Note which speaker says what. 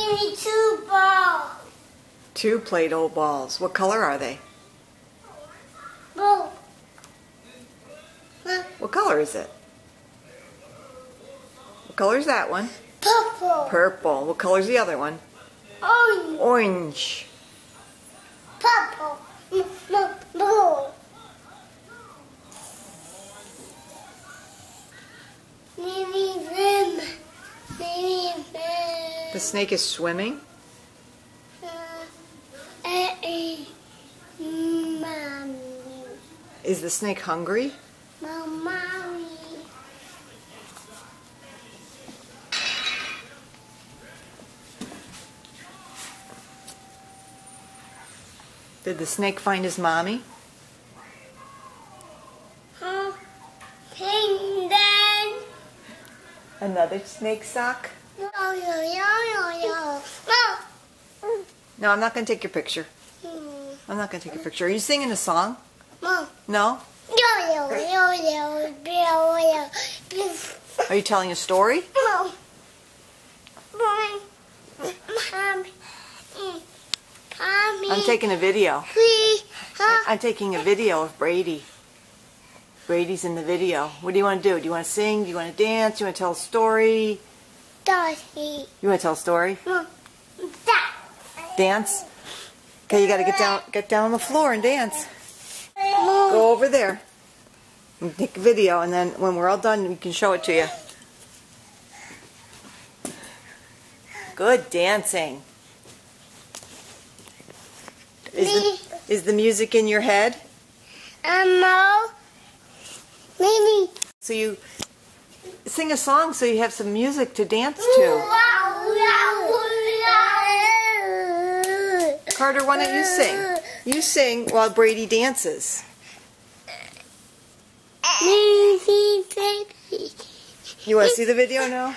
Speaker 1: Mimi, 2 balls.
Speaker 2: 2 Play-Doh balls. What color are they?
Speaker 1: Blue.
Speaker 2: What color is it? What color is that one?
Speaker 1: Purple.
Speaker 2: Purple. What color is the other one?
Speaker 1: Orange.
Speaker 2: Orange.
Speaker 1: Purple. Blue. Mimi, rim. Mimi, rim.
Speaker 2: The snake is swimming.
Speaker 1: Mommy.
Speaker 2: Is the snake hungry?
Speaker 1: Mommy.
Speaker 2: Did the snake find his mommy?
Speaker 1: Pink then.
Speaker 2: Another snake sock?
Speaker 1: Yo.
Speaker 2: No, I'm not going to take your picture. I'm not going to take your picture. Are you singing a song?
Speaker 1: Mom.
Speaker 2: No? Are you telling a story?
Speaker 1: Mom.
Speaker 2: I'm taking a video. I'm taking a video of Brady. Brady's in the video. What do you want to do? Do you want to sing? Do you want to dance? Do you want to tell a story?
Speaker 1: Daddy.
Speaker 2: You want to tell a story?
Speaker 1: Mom.
Speaker 2: Dance? Okay, you got to get down on the floor and dance.
Speaker 1: Mom.
Speaker 2: Go over there. And take a video, and then when we're all done, we can show it to you. Good dancing. Is the music in your head?
Speaker 1: No. Maybe.
Speaker 2: So you sing a song so you have some music to dance to. Carter, why don't you sing? You sing while Brady dances. You want to see the video now?